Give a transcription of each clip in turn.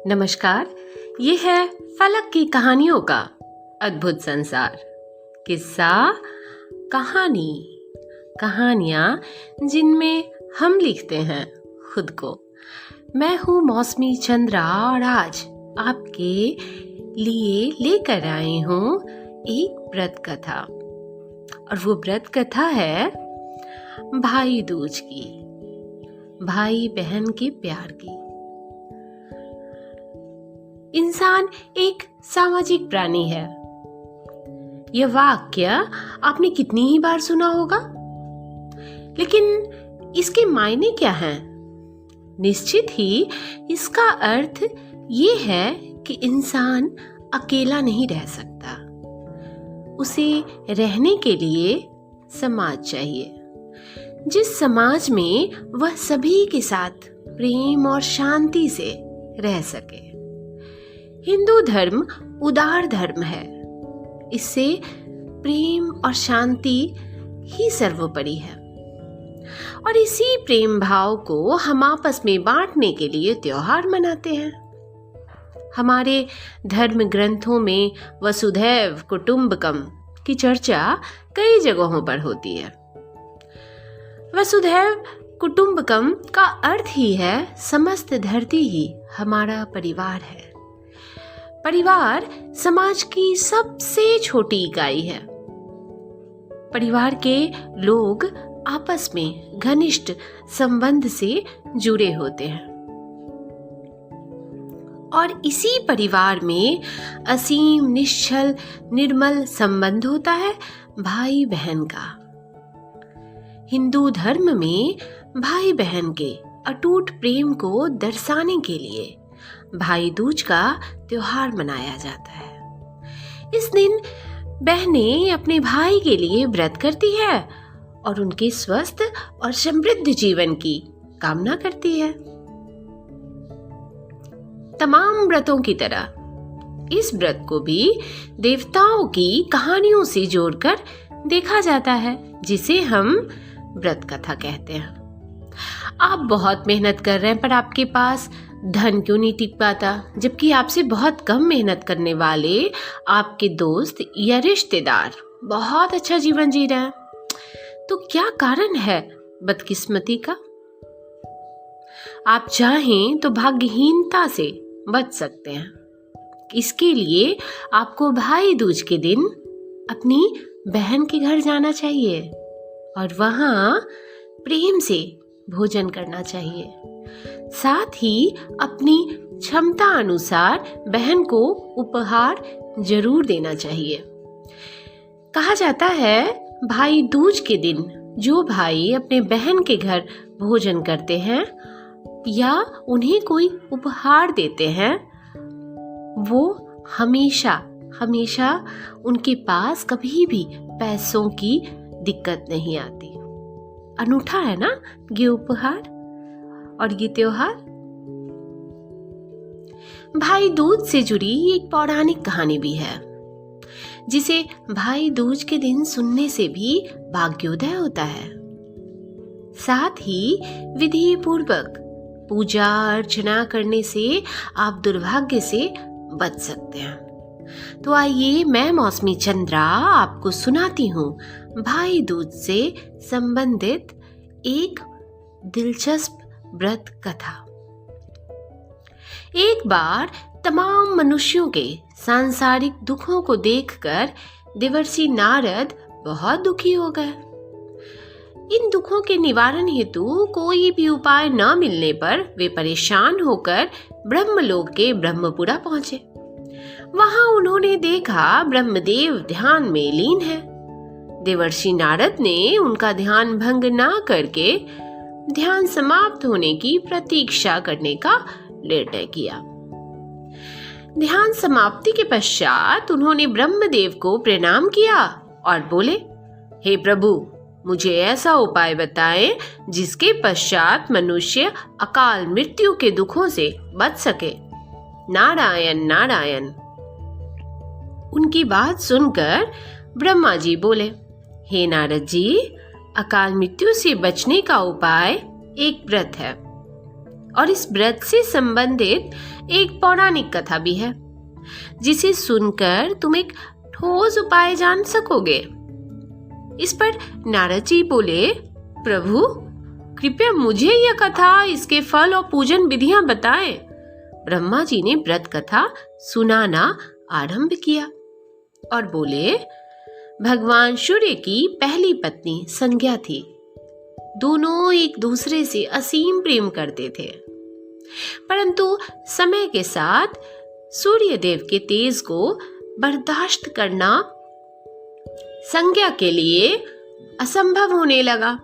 नमस्कार, ये है फलक की कहानियों का अद्भुत संसार। किस्सा, कहानी, कहानियाँ जिनमें हम लिखते हैं खुद को। मैं हूँ मौसमी चंद्रा और आज आपके लिए लेकर आई हूँ एक व्रत कथा। और वो व्रत कथा है भाई दूज की, भाई बहन के प्यार की। इंसान एक सामाजिक प्राणी है। यह वाक्य आपने कितनी ही बार सुना होगा, लेकिन इसके मायने क्या हैं? निश्चित ही इसका अर्थ ये है कि इंसान अकेला नहीं रह सकता। उसे रहने के लिए समाज चाहिए, जिस समाज में वह सभी के साथ प्रेम और शांति से रह सके। हिंदू धर्म उदार धर्म है। इससे प्रेम और शांति ही सर्वोपरि है। और इसी प्रेम भाव को हम आपस में बांटने के लिए त्योहार मनाते हैं। हमारे धर्म ग्रंथों में वसुधैव कुटुंबकम की चर्चा कई जगहों पर होती है। वसुधैव कुटुंबकम का अर्थ ही है समस्त धरती ही हमारा परिवार है। परिवार समाज की सबसे छोटी इकाई है। परिवार के लोग आपस में घनिष्ठ संबंध से जुड़े होते हैं और इसी परिवार में असीम निश्चल निर्मल संबंध होता है भाई बहन का। हिंदू धर्म में भाई बहन के अटूट प्रेम को दर्शाने के लिए भाई दूज का त्योहार मनाया जाता है। इस दिन बहनें अपने भाई के लिए व्रत करती है और उनके स्वस्थ और समृद्ध जीवन की कामना करती है। तमाम व्रतों की तरह इस व्रत को भी देवताओं की कहानियों से जोड़कर देखा जाता है, जिसे हम व्रत कथा कहते हैं। आप बहुत मेहनत कर रहे हैं पर आपके पास धन क्यों नहीं टिक पाता, जबकि आपसे बहुत कम मेहनत करने वाले आपके दोस्त या रिश्तेदार बहुत अच्छा जीवन जी रहे हैं। तो क्या कारण है बदकिस्मती का? आप चाहें तो भाग्यहीनता से बच सकते हैं। इसके लिए आपको भाई दूज के दिन अपनी बहन के घर जाना चाहिए और वहां प्रेम से भोजन करना चाहिए। साथ ही अपनी क्षमता अनुसार बहन को उपहार जरूर देना चाहिए। कहा जाता है भाई दूज के दिन जो भाई अपने बहन के घर भोजन करते हैं या उन्हें कोई उपहार देते हैं, वो हमेशा हमेशा उनके पास कभी भी पैसों की दिक्कत नहीं आती। अनूठा है ना ये उपहार और ये त्योहार। भाई दूज से जुड़ी एक पौराणिक कहानी भी है, जिसे भाई दूज के दिन सुनने से भी भाग्योदय होता है। साथ ही विधि पूर्वक पूजा अर्चना करने से आप दुर्भाग्य से बच सकते हैं। तो आइए मैं मौसमी चंद्रा आपको सुनाती हूँ भाई दूज से संबंधित एक दिलचस्प व्रत कथा। एक बार तमाम मनुष्यों के सांसारिक दुखों को देखकर देवर्षि नारद बहुत दुखी हो गए। इन दुखों के निवारण हेतु कोई भी उपाय न मिलने पर वे परेशान होकर ब्रह्मलोक के ब्रह्मपुरा पहुंचे। वहां उन्होंने देखा ब्रह्मदेव ध्यान में लीन है। देवर्षि नारद ने उनका ध्यान भंग न करके ध्यान समाप्त होने की प्रतीक्षा करने का निर्णय किया। ध्यान समाप्ति के पश्चात उन्होंने ब्रह्मदेव को प्रणाम किया और बोले, हे प्रभु, मुझे ऐसा उपाय बताएं जिसके पश्चात मनुष्य अकाल मृत्यु के दुखों से बच सके। नारायण नारायण। उनकी बात सुनकर ब्रह्मा जी बोले, हे नारद जी, अकाल मृत्यु से बचने का उपाय एक व्रत है और इस व्रत से संबंधित एक पौराणिक कथा भी है, जिसे सुनकर तुम एक ठोस उपाय जान सकोगे। इस पर नारद जी बोले, प्रभु कृपया मुझे यह कथा, इसके फल और पूजन विधियां बताएं। ब्रह्मा जी ने व्रत कथा सुनाना आरंभ किया और बोले, भगवान सूर्य की पहली पत्नी संज्ञा थी। दोनों एक दूसरे से असीम प्रेम करते थे, परंतु समय के साथ सूर्य देव के तेज को बर्दाश्त करना संज्ञा के लिए असंभव होने लगा।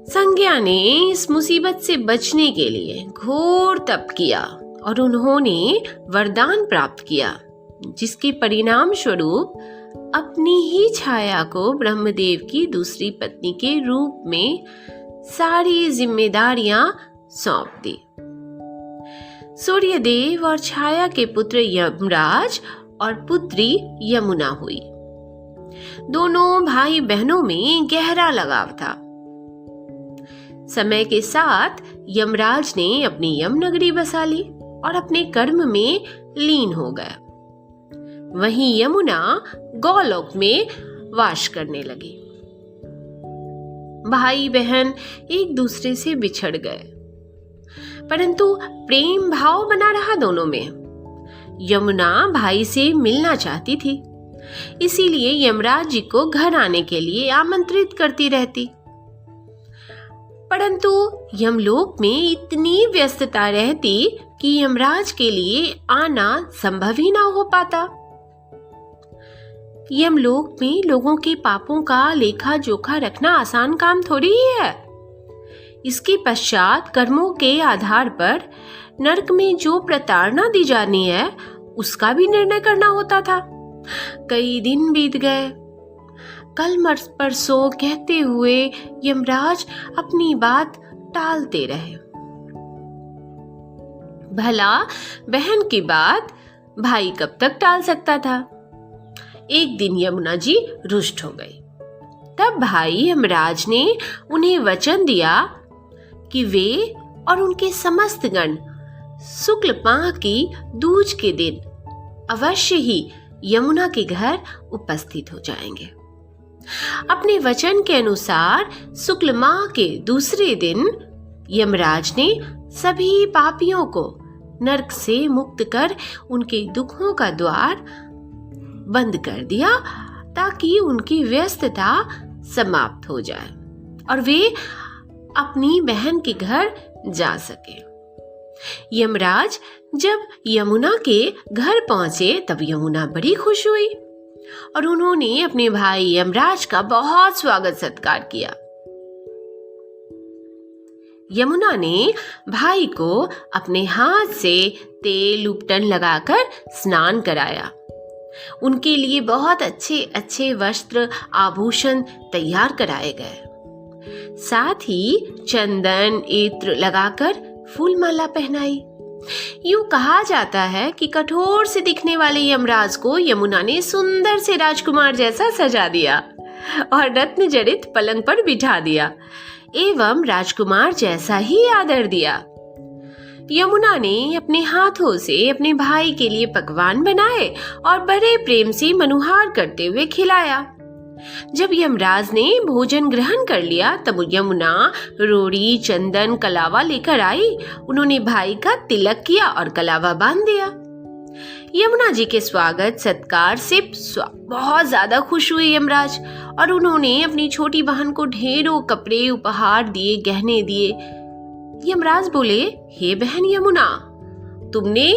संज्ञा ने इस मुसीबत से बचने के लिए घोर तप किया और उन्होंने वरदान प्राप्त किया, जिसके परिणाम स्वरूप अपनी ही छाया को ब्रह्मदेव की दूसरी पत्नी के रूप में सारी जिम्मेदारियां सौंप दी। सूर्यदेव और छाया के पुत्र यमराज और पुत्री यमुना हुई। दोनों भाई बहनों में गहरा लगाव था। समय के साथ यमराज ने अपनी यम नगरी बसा ली और अपने कर्म में लीन हो गया। वहीं यमुना गौलोक में वास करने लगी। भाई बहन एक दूसरे से बिछड़ गए, परंतु प्रेम भाव बना रहा दोनों में। यमुना भाई से मिलना चाहती थी, इसीलिए यमराज जी को घर आने के लिए आमंत्रित करती रहती, परंतु यमलोक में इतनी व्यस्तता रहती कि यमराज के लिए आना संभव ही ना हो पाता। यमलोक में लोगों के पापों का लेखा जोखा रखना आसान काम थोड़ी ही है। इसके पश्चात कर्मों के आधार पर नरक में जो प्रताड़ना दी जानी है, उसका भी निर्णय करना होता था। कई दिन बीत गए। कल परसों कहते हुए यमराज अपनी बात टालते रहे। भला बहन की बात भाई कब तक टाल सकता था। एक दिन यमुना जी रुष्ट हो गई। तब भाई यमराज ने उन्हें वचन दिया कि वे और उनके समस्त गण शुक्ल माह की दूज के दिन अवश्य ही यमुना के घर उपस्थित हो जाएंगे। अपने वचन के अनुसार शुक्ल माह के दूसरे दिन यमराज ने सभी पापियों को नरक से मुक्त कर उनके दुखों का द्वार बंद कर दिया, ताकि उनकी व्यस्तता समाप्त हो जाए और वे अपनी बहन के घर जा सके। यमराज जब यमुना के घर पहुंचे तब यमुना बड़ी खुश हुई और उन्होंने अपने भाई यमराज का बहुत स्वागत सत्कार किया। यमुना ने भाई को अपने हाथ से तेल उपटन लगाकर स्नान कराया। उनके लिए बहुत अच्छे अच्छे वस्त्र आभूषण तैयार कराए गए। साथ ही चंदन इत्र लगाकर फूलमाला पहनाई। यूं कहा जाता है कि कठोर से दिखने वाले यमराज को यमुना ने सुंदर से राजकुमार जैसा सजा दिया और रत्न जड़ित पलंग पर बिठा दिया एवं राजकुमार जैसा ही आदर दिया। यमुना ने अपने हाथों से अपने भाई के लिए पकवान बनाए और बड़े प्रेम से मनुहार करते हुए खिलाया। जब यमराज ने भोजन ग्रहण कर लिया तब यमुना रोड़ी चंदन कलावा लेकर आई। उन्होंने भाई का तिलक किया और कलावा बांध दिया। यमुना जी के स्वागत सत्कार से बहुत ज्यादा खुश हुए यमराज और उन्होंने अपनी छोटी बहन को ढेरों कपड़े उपहार दिए, गहने दिए। यमराज बोले, हे बहन यमुना, तुमने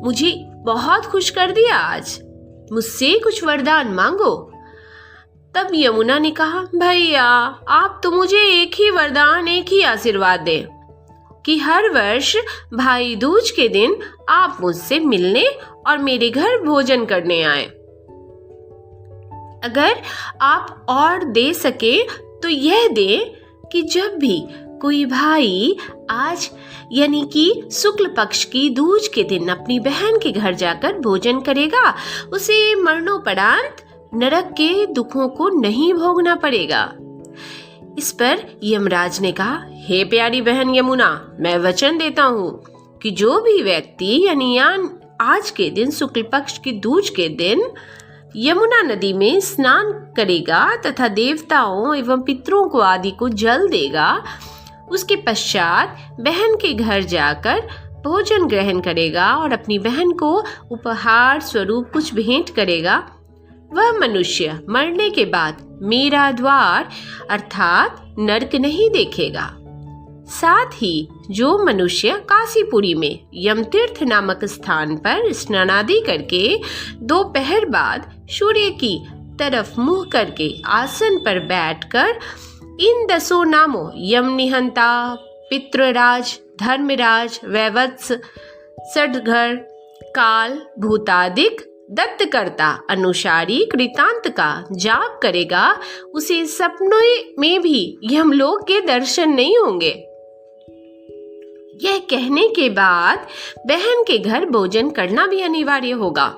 मुझे बहुत खुश कर दिया। आज मुझसे कुछ वरदान मांगो। तब यमुना ने कहा, भैया आप तो मुझे एक ही वरदान, एक ही आशीर्वाद दें कि हर वर्ष भाई दूज के दिन आप मुझसे मिलने और मेरे घर भोजन करने आए। अगर आप और दे सके तो यह दे कि जब भी कोई भाई आज यानी कि शुक्ल पक्ष की दूज के दिन अपनी बहन के घर जाकर भोजन करेगा, उसे मरणोपरांत नरक के दुखों को नहीं भोगना पड़ेगा। इस पर यमराज ने कहा, हे प्यारी बहन यमुना, मैं वचन देता हूँ कि जो भी व्यक्ति यानी आज के दिन शुक्ल पक्ष की दूज के दिन यमुना नदी में स्नान करेगा तथा देवताओं एवं पितरों को आदि को जल देगा, उसके पश्चात बहन के घर जाकर भोजन ग्रहण करेगा और अपनी बहन को उपहार स्वरूप कुछ भेंट करेगा, वह मनुष्य मरने के बाद मेरा द्वार अर्थात नरक नहीं देखेगा। साथ ही जो मनुष्य काशीपुरी में यमतीर्थ नामक स्थान पर स्नानादि करके दोपहर बाद सूर्य की तरफ मुंह करके आसन पर बैठकर इन 10 नामों यम निहंता, पितृराज, धर्मराज, वैवत्स, सडघर, काल, भूतादिक, दत्तकर्ता, अनुसारी, कृतांत का जाप करेगा, उसे सपनों में भी यमलोक के दर्शन नहीं होंगे। यह कहने के बाद बहन के घर भोजन करना भी अनिवार्य होगा।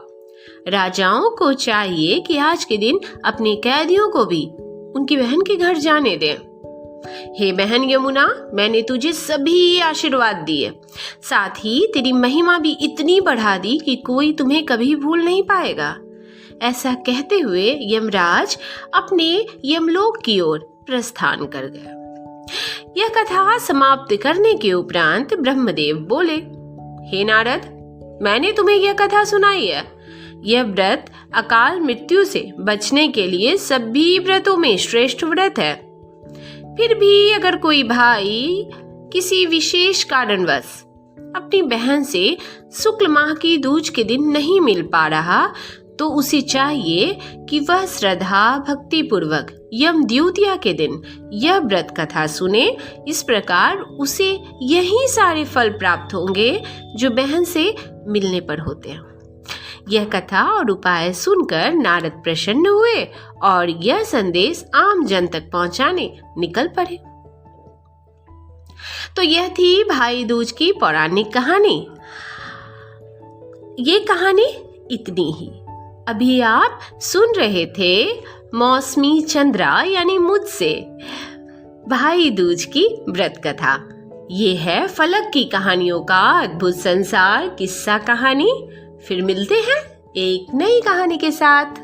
राजाओं को चाहिए कि आज के दिन अपने कैदियों को भी उनकी बहन के घर जाने दें। हे बहन यमुना, मैंने तुझे सभी आशीर्वाद दिए, साथ ही तेरी महिमा भी इतनी बढ़ा दी कि कोई तुम्हें कभी भूल नहीं पाएगा। ऐसा कहते हुए यमराज अपने यमलोक की ओर प्रस्थान कर गया। यह कथा समाप्त करने के उपरांत ब्रह्मदेव बोले, हे नारद, मैंने तुम्हें यह कथा सुनाई है। यह व्रत अकाल मृत्यु से बचने के लिए सभी व्रतों में श्रेष्ठ व्रत है। फिर भी अगर कोई भाई किसी विशेष कारणवश अपनी बहन से शुक्ल माह की दूज के दिन नहीं मिल पा रहा, तो उसे चाहिए कि वह श्रद्धा भक्ति पूर्वक यम द्वितीया के दिन यह व्रत कथा सुने। इस प्रकार उसे यही सारे फल प्राप्त होंगे जो बहन से मिलने पर होते हैं। यह कथा और उपाय सुनकर नारद प्रसन्न हुए और यह संदेश आम जन तक पहुंचाने निकल पड़े। तो यह थी भाई दूज की पौराणिक कहानी। ये कहानी इतनी ही। अभी आप सुन रहे थे मौसमी चंद्रा यानी मुझसे भाई दूज की व्रत कथा। ये है फलक की कहानियों का अद्भुत संसार किस्सा कहानी। फिर मिलते हैं एक नई कहानी के साथ।